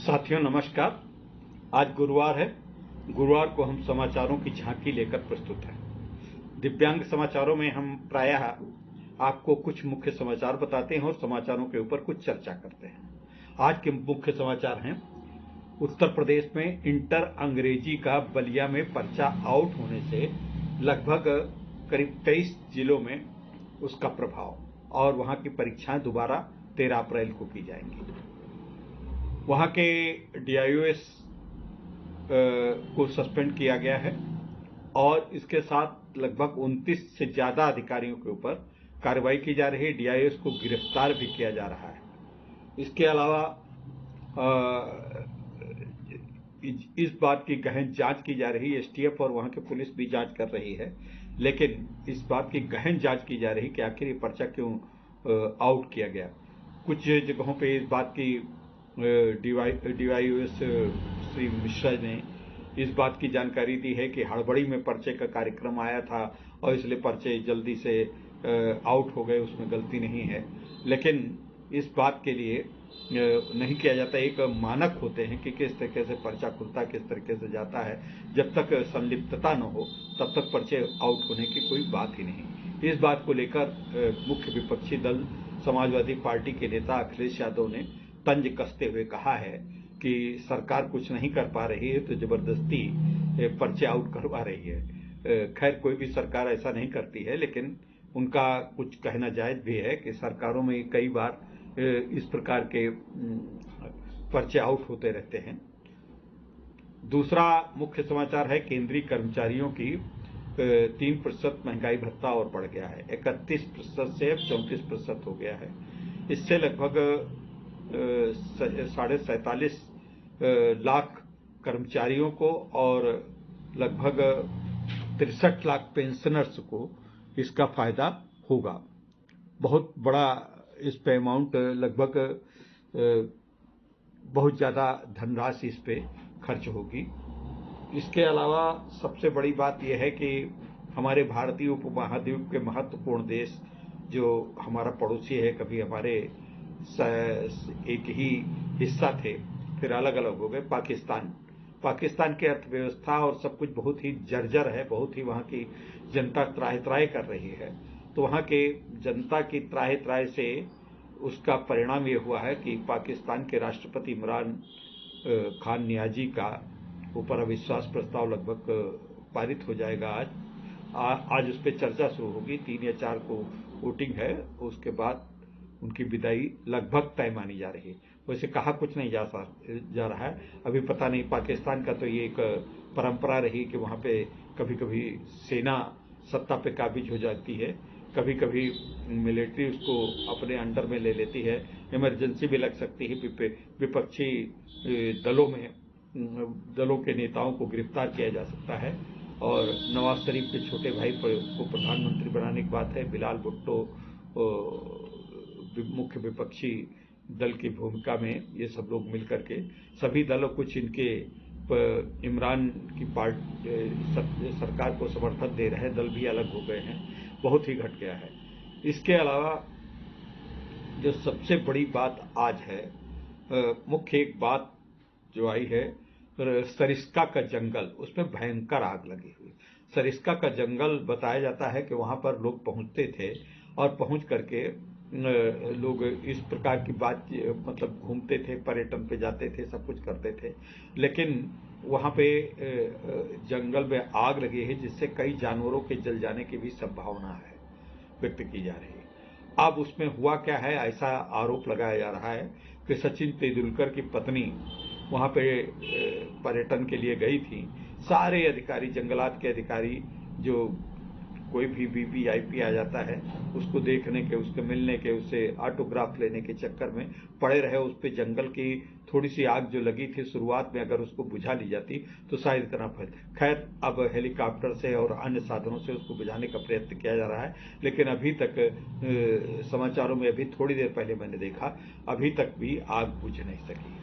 साथियों नमस्कार। आज गुरुवार है। गुरुवार को हम समाचारों की झांकी लेकर प्रस्तुत हैं। दिव्यांग समाचारों में हम प्रायः आपको कुछ मुख्य समाचार बताते हैं और समाचारों के ऊपर कुछ चर्चा करते हैं। आज के मुख्य समाचार हैं, उत्तर प्रदेश में इंटर अंग्रेजी का बलिया में पर्चा आउट होने से लगभग करीब 23 जिलों में उसका प्रभाव, और वहां की परीक्षाएं दोबारा 13 अप्रैल को की जाएंगी। वहां के DIOS को सस्पेंड किया गया है और इसके साथ लगभग 29 से ज्यादा अधिकारियों के ऊपर कार्रवाई की जा रही है। DIOS को गिरफ्तार भी किया जा रहा है। इसके अलावा इस बात की गहन जांच की जा रही है। STF और वहां की पुलिस भी जांच कर रही है, लेकिन इस बात की गहन जांच की जा रही है कि आखिर ये पर्चा क्यों आउट किया गया। कुछ जगहों पे इस बात की DIOS श्री मिश्रा ने इस बात की जानकारी दी है कि हड़बड़ी में पर्चे का कार्यक्रम आया था और इसलिए पर्चे जल्दी से आउट हो गए, उसमें गलती नहीं है। लेकिन इस बात के लिए नहीं किया जाता। एक मानक होते हैं कि किस तरीके से पर्चा खुलता है, किस तरीके से जाता है। जब तक संलिप्तता न हो तब तक पर्चे आउट होने की कोई बात ही नहीं। इस बात को लेकर मुख्य विपक्षी दल समाजवादी पार्टी के नेता अखिलेश यादव ने तंज कसते हुए कहा है कि सरकार कुछ नहीं कर पा रही है तो जबरदस्ती पर्चे आउट करवा रही है। खैर, कोई भी सरकार ऐसा नहीं करती है, लेकिन उनका कुछ कहना जायज भी है कि सरकारों में कई बार इस प्रकार के पर्चे आउट होते रहते हैं। दूसरा मुख्य समाचार है, केंद्रीय कर्मचारियों की 3% महंगाई भत्ता और बढ़ गया है। 31% से 34% हो गया है। इससे लगभग 47.5 लाख कर्मचारियों को और लगभग 63 लाख पेंशनर्स को इसका फायदा होगा। बहुत बड़ा इस पे अमाउंट, लगभग बहुत ज़्यादा धनराशि इस पे खर्च होगी। इसके अलावा सबसे बड़ी बात यह है कि हमारे भारतीय उपमहाद्वीप के महत्वपूर्ण देश जो हमारा पड़ोसी है, कभी हमारे एक ही हिस्सा थे, फिर अलग अलग हो गए। पाकिस्तान की अर्थव्यवस्था और सब कुछ बहुत ही जर्जर है। बहुत ही वहाँ की जनता त्राहि त्राहि कर रही है। तो वहाँ के जनता की त्राहि त्राहि से उसका परिणाम ये हुआ है कि पाकिस्तान के राष्ट्रपति इमरान खान नियाजी का ऊपर अविश्वास प्रस्ताव लगभग पारित हो जाएगा। आज उस पर चर्चा शुरू होगी। 3 या 4 को वोटिंग है, उसके बाद उनकी विदाई लगभग तय मानी जा रही है। वैसे कहा कुछ नहीं जा रहा है। अभी पता नहीं, पाकिस्तान का तो ये एक परंपरा रही कि वहाँ पे कभी कभी सेना सत्ता पे काबिज हो जाती है, कभी कभी मिलिट्री उसको अपने अंडर में ले लेती है। इमरजेंसी भी लग सकती है। विपक्षी दलों के नेताओं को गिरफ्तार किया जा सकता है। और नवाज शरीफ के छोटे भाई को प्रधानमंत्री बनाने की बात है। बिलाल भुट्टो मुख्य विपक्षी दल की भूमिका में, ये सब लोग मिलकर के सभी दलों, कुछ इनके इमरान की सरकार को समर्थन दे रहे दल भी अलग हो गए हैं। बहुत ही घट गया है। इसके अलावा जो सबसे बड़ी बात आज है, मुख्य एक बात जो आई है, सरिस्का का जंगल, उसमें भयंकर आग लगी हुई। सरिस्का का जंगल बताया जाता है कि वहां पर लोग पहुंचते थे और पहुंच करके लोग इस प्रकार की बात, मतलब घूमते थे, पर्यटन पे जाते थे, सब कुछ करते थे। लेकिन वहां पे जंगल में आग लगी है, जिससे कई जानवरों के जल जाने की भी संभावना है, व्यक्त की जा रही है। अब उसमें हुआ क्या है, ऐसा आरोप लगाया जा रहा है कि सचिन तेंदुलकर की पत्नी वहां पे पर्यटन के लिए गई थी। सारे अधिकारी, जंगलात के अधिकारी, जो कोई भी VIP आ जाता है, उसको देखने के, उसके मिलने के, उससे ऑटोग्राफ लेने के चक्कर में पड़े रहे। उस पे जंगल की थोड़ी सी आग जो लगी थी शुरुआत में, अगर उसको बुझा ली जाती तो शायद इतना फैल। खैर, अब हेलीकॉप्टर से और अन्य साधनों से उसको बुझाने का प्रयत्न किया जा रहा है, लेकिन अभी तक समाचारों में, अभी थोड़ी देर पहले मैंने देखा, अभी तक भी आग बुझ नहीं सकी।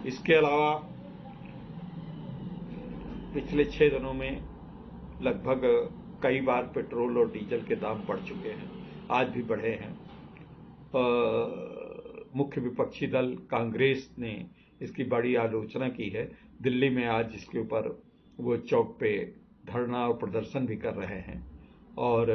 इसके अलावा पिछले 6 दिनों में लगभग कई बार पेट्रोल और डीजल के दाम बढ़ चुके हैं, आज भी बढ़े हैं। मुख्य विपक्षी दल कांग्रेस ने इसकी बड़ी आलोचना की है। दिल्ली में आज इसके ऊपर वो चौक पे धरना और प्रदर्शन भी कर रहे हैं और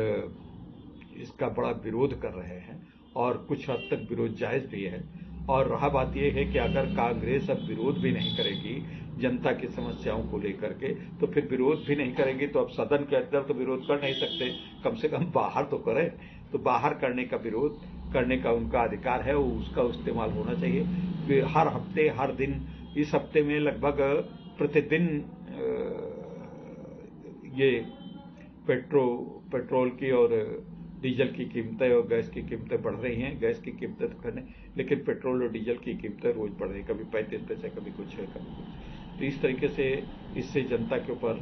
इसका बड़ा विरोध कर रहे हैं और कुछ हद तक विरोध जायज़ भी है। और रहा बात यह है कि अगर कांग्रेस अब विरोध भी नहीं करेगी जनता की समस्याओं को लेकर के, तो फिर विरोध भी नहीं करेगी तो अब सदन के अंदर तो विरोध कर नहीं सकते, कम से कम बाहर तो करें। तो बाहर करने का विरोध करने का उनका अधिकार है, वो उसका इस्तेमाल होना चाहिए। हर हफ्ते हर दिन, इस हफ्ते में लगभग प्रतिदिन ये पेट्रोल की और डीजल की कीमतें और गैस की कीमतें बढ़ रही हैं। गैस की कीमतें तो करने, लेकिन पेट्रोल और डीजल की कीमतें रोज बढ़ रही हैं, कभी 35 पैसे, कभी कुछ है, कभी कुछ। तो इस तरीके से इससे जनता के ऊपर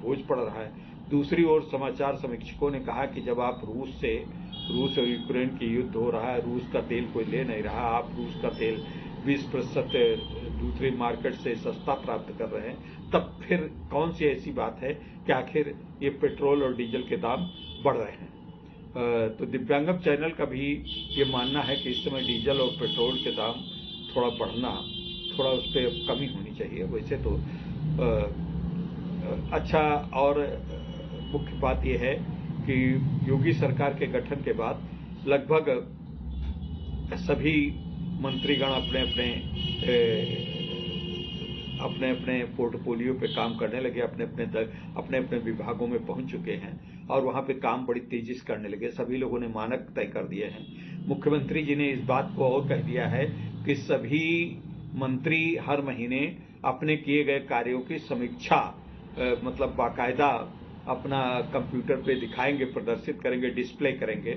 बोझ पड़ रहा है। दूसरी ओर समाचार समीक्षकों ने कहा कि जब आप रूस और यूक्रेन की युद्ध हो रहा है, रूस का तेल कोई ले नहीं रहा, आप रूस का तेल 20% दूसरी मार्केट से सस्ता प्राप्त कर रहे हैं, तब फिर कौन सी ऐसी बात है कि आखिर ये पेट्रोल और डीजल के दाम बढ़ रहे हैं। तो दिव्यांगम चैनल का भी ये मानना है कि इस समय डीजल और पेट्रोल के दाम थोड़ा बढ़ना, थोड़ा उस पर कमी होनी चाहिए। वैसे तो अच्छा। और मुख्य बात यह है कि योगी सरकार के गठन के बाद लगभग सभी मंत्रीगण अपने अपने पोर्टफोलियो पे काम करने लगे, अपने अपने विभागों में पहुंच चुके हैं और वहां पे काम बड़ी तेजी से करने लगे। सभी लोगों ने मानक तय कर दिए हैं। मुख्यमंत्री जी ने इस बात को और कह दिया है कि सभी मंत्री हर महीने अपने किए गए कार्यों की समीक्षा मतलब बाकायदा अपना कंप्यूटर पे दिखाएंगे, प्रदर्शित करेंगे, डिस्प्ले करेंगे।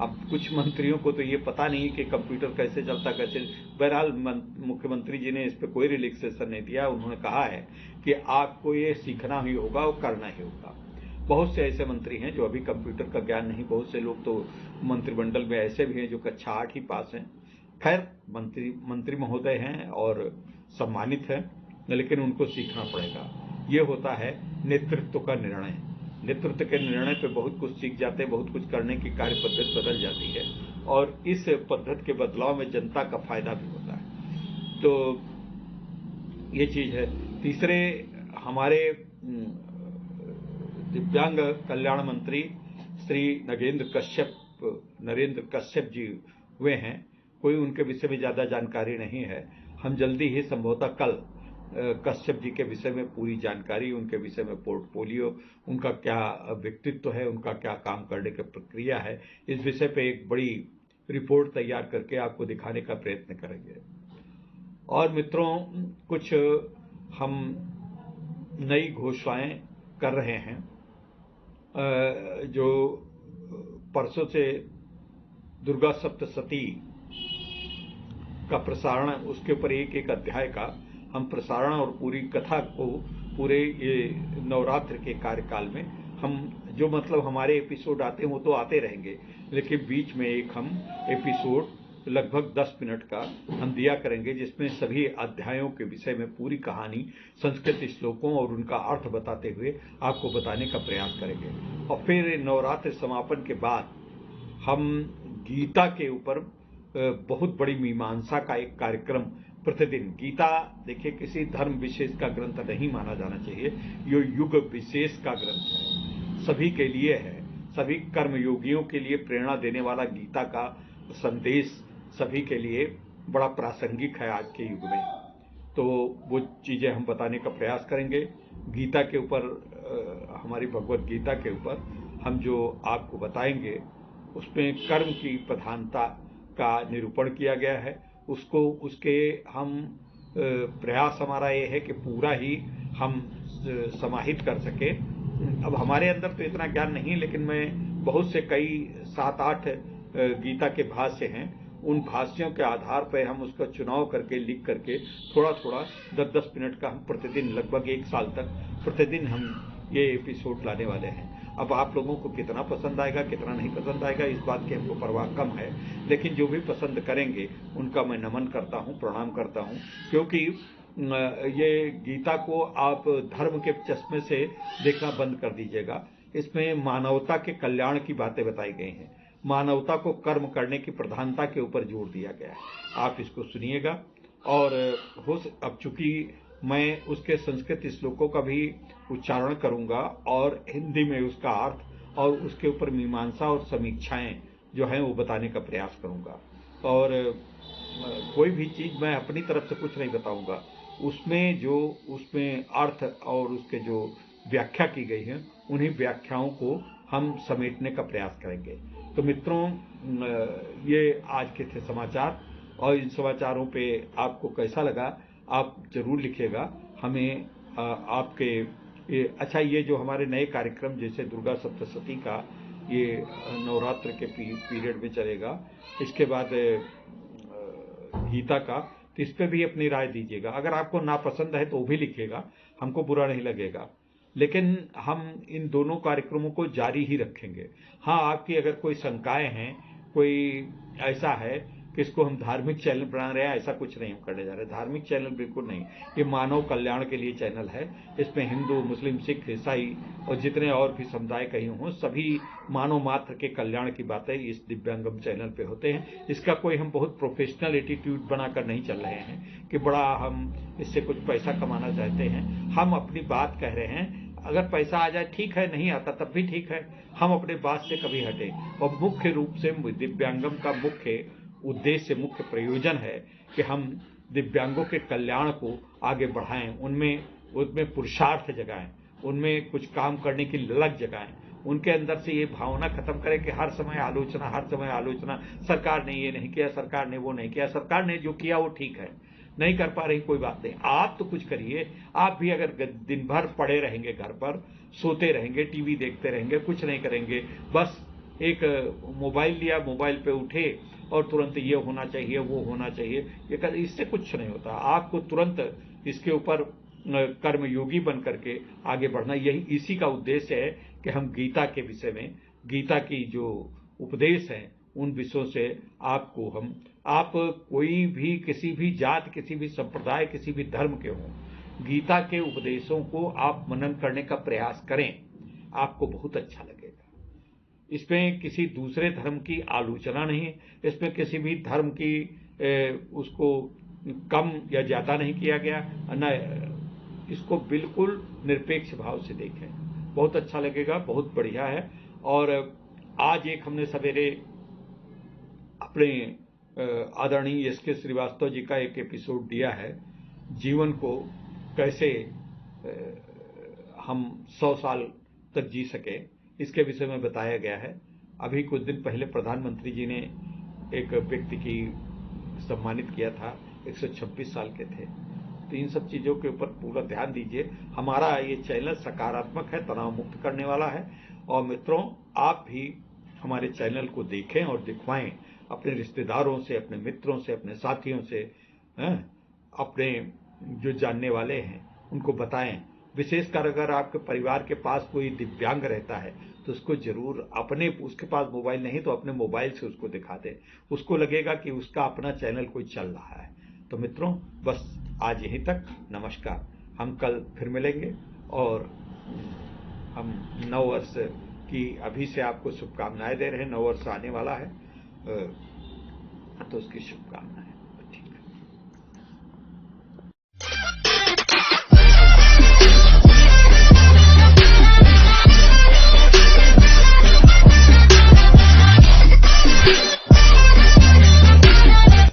अब कुछ मंत्रियों को तो ये पता नहीं कि कंप्यूटर कैसे चलता, कैसे। बहरहाल मुख्यमंत्री जी ने इस पर कोई रिलैक्सेशन नहीं दिया। उन्होंने कहा है कि आपको ये सीखना ही होगा और करना ही होगा। बहुत से ऐसे मंत्री हैं जो अभी कंप्यूटर का ज्ञान नहीं, बहुत से लोग तो मंत्रिमंडल में ऐसे भी हैं जो कक्षा 8 ही पास हैं। खैर, मंत्री महोदय हैं और सम्मानित हैं, लेकिन उनको सीखना पड़ेगा। ये होता है नेतृत्व का निर्णय। नेतृत्व के निर्णय पे बहुत कुछ सीख जाते हैं, बहुत कुछ करने की कार्य पद्धति बदल जाती है और इस पद्धति के बदलाव में जनता का फायदा भी होता है। तो ये चीज है। तीसरे, हमारे दिव्यांग कल्याण मंत्री श्री नरेंद्र कश्यप जी हुए हैं। कोई उनके विषय में ज्यादा जानकारी नहीं है। हम जल्दी ही संभवतः कल कश्यप जी के विषय में पूरी जानकारी, उनके विषय में पोर्टफोलियो, उनका क्या व्यक्तित्व है, उनका क्या काम करने की प्रक्रिया है, इस विषय पे एक बड़ी रिपोर्ट तैयार करके आपको दिखाने का प्रयत्न करेंगे। और मित्रों, कुछ हम नई घोषणाएं कर रहे हैं। जो परसों से दुर्गा सप्तशती का प्रसारण, उसके ऊपर एक अध्याय का हम प्रसारण और पूरी कथा को पूरे ये नवरात्र के कार्यकाल में हम जो मतलब हमारे एपिसोड आते हैं वो तो आते रहेंगे, लेकिन बीच में एक हम एपिसोड लगभग 10 मिनट का हम दिया करेंगे, जिसमें सभी अध्यायों के विषय में पूरी कहानी संस्कृत श्लोकों और उनका अर्थ बताते हुए आपको बताने का प्रयास करेंगे। और फिर नवरात्र समापन के बाद हम गीता के ऊपर बहुत बड़ी मीमांसा का एक कार्यक्रम प्रतिदिन। गीता देखिए किसी धर्म विशेष का ग्रंथ नहीं माना जाना चाहिए, ये युग विशेष का ग्रंथ है, सभी के लिए है, सभी कर्मयोगियों के लिए प्रेरणा देने वाला गीता का संदेश सभी के लिए बड़ा प्रासंगिक है आज के युग में। तो वो चीजें हम बताने का प्रयास करेंगे। गीता के ऊपर, हमारी भगवत गीता के ऊपर हम जो आपको बताएंगे उसमें कर्म की प्रधानता का निरूपण किया गया है। उसके हम प्रयास हमारा ये है कि पूरा ही हम समाहित कर सके। अब हमारे अंदर तो इतना ज्ञान नहीं, लेकिन मैं बहुत से कई 7-8 गीता के भाष्य हैं, उन भाष्यों के आधार पर हम उसका चुनाव करके लिख करके थोड़ा थोड़ा 10-10 मिनट का हम प्रतिदिन लगभग 1 साल तक प्रतिदिन हम ये एपिसोड लाने वाले हैं। अब आप लोगों को कितना पसंद आएगा कितना नहीं पसंद आएगा इस बात की हमको परवाह कम है, लेकिन जो भी पसंद करेंगे उनका मैं नमन करता हूं, प्रणाम करता हूं, क्योंकि ये गीता को आप धर्म के चश्मे से देखना बंद कर दीजिएगा। इसमें मानवता के कल्याण की बातें बताई गई हैं, मानवता को कर्म करने की प्रधानता के ऊपर जोर दिया गया है। आप इसको सुनिएगा और अब चूंकि मैं उसके संस्कृत श्लोकों का भी उच्चारण करूंगा और हिंदी में उसका अर्थ और उसके ऊपर मीमांसा और समीक्षाएं जो हैं वो बताने का प्रयास करूंगा। और कोई भी चीज मैं अपनी तरफ से कुछ नहीं बताऊंगा, उसमें अर्थ और उसके जो व्याख्या की गई है उन्हीं व्याख्याओं को हम समेटने का प्रयास करेंगे। तो मित्रों, ये आज के थे समाचार, और इन समाचारों पे आपको कैसा लगा आप जरूर लिखिएगा हमें। अच्छा, ये जो हमारे नए कार्यक्रम जैसे दुर्गा सप्तशती का ये नवरात्र के पीरियड में चलेगा, इसके बाद गीता का, तो इस पर भी अपनी राय दीजिएगा। अगर आपको नापसंद है तो भी लिखिएगा, हमको बुरा नहीं लगेगा, लेकिन हम इन दोनों कार्यक्रमों को जारी ही रखेंगे। हाँ, आपकी अगर कोई शंकाएं हैं, कोई ऐसा है कि इसको हम धार्मिक चैनल बना रहे हैं, ऐसा कुछ नहीं हम करने जा रहे। धार्मिक चैनल बिल्कुल नहीं, ये मानव कल्याण के लिए चैनल है। इसमें हिंदू, मुस्लिम, सिख, ईसाई और जितने और भी समुदाय कहीं हों, सभी मानव मात्र के कल्याण की बातें इस दिव्यांगम चैनल पे होते हैं। इसका कोई हम बहुत प्रोफेशनल एटीट्यूड बनाकर नहीं चल रहे हैं कि बड़ा हम इससे कुछ पैसा कमाना चाहते हैं। हम अपनी बात कह रहे हैं, अगर पैसा आ जाए ठीक है, नहीं आता तब भी ठीक है, हम अपने बात से कभी हटे। और मुख्य रूप से दिव्यांगम का मुख्य उद्देश्य, मुख्य प्रयोजन है कि हम दिव्यांगों के कल्याण को आगे बढ़ाएं, उनमें पुरुषार्थ जगाएं, उनमें कुछ काम करने की ललक जगाएं, उनके अंदर से ये भावना खत्म करें कि हर समय आलोचना, सरकार ने ये नहीं किया, सरकार ने वो नहीं किया। सरकार ने जो किया वो ठीक है, नहीं कर पा रही कोई बात नहीं, आप तो कुछ करिए। आप भी अगर दिन भर पड़े रहेंगे, घर पर सोते रहेंगे, टीवी देखते रहेंगे, कुछ नहीं करेंगे, बस एक मोबाइल लिया, मोबाइल पे उठे और तुरंत ये होना चाहिए, वो होना चाहिए, इससे कुछ नहीं होता। आपको तुरंत इसके ऊपर कर्मयोगी बन करके आगे बढ़ना, इसी का उद्देश्य है कि हम गीता के विषय में, गीता की जो उपदेश हैं उन विषयों से आप कोई भी, किसी भी जात, किसी भी संप्रदाय, किसी भी धर्म के हों, गीता के उपदेशों को आप मनन करने का प्रयास करें, आपको बहुत अच्छा लगेगा। इसमें किसी दूसरे धर्म की आलोचना नहीं, इसमें किसी भी धर्म की उसको कम या ज्यादा नहीं किया गया, न इसको बिल्कुल निरपेक्ष भाव से देखें, बहुत अच्छा लगेगा, बहुत बढ़िया है। और आज एक हमने सवेरे अपने आदरणीय एस.के. श्रीवास्तव जी का एक एपिसोड दिया है, जीवन को कैसे हम 100 साल तक जी सके, इसके विषय में बताया गया है। अभी कुछ दिन पहले प्रधानमंत्री जी ने एक व्यक्ति की सम्मानित किया था, 126 साल के थे। तो इन सब चीजों के ऊपर पूरा ध्यान दीजिए। हमारा ये चैनल सकारात्मक है, तनाव मुक्त करने वाला है। और मित्रों, आप भी हमारे चैनल को देखें और दिखवाएं अपने रिश्तेदारों से, अपने मित्रों से, अपने साथियों से, अपने जो जानने वाले हैं उनको बताएं। विशेषकर अगर आपके परिवार के पास कोई दिव्यांग रहता है तो उसको जरूर उसके पास मोबाइल नहीं तो अपने मोबाइल से उसको दिखा दें, उसको लगेगा कि उसका अपना चैनल कोई चल रहा है। तो मित्रों, बस आज यहीं तक, नमस्कार। हम कल फिर मिलेंगे और हम नववर्ष की अभी से आपको शुभकामनाएं दे रहे हैं। नववर्ष आने वाला है तो उसकी शुभकामनाएं।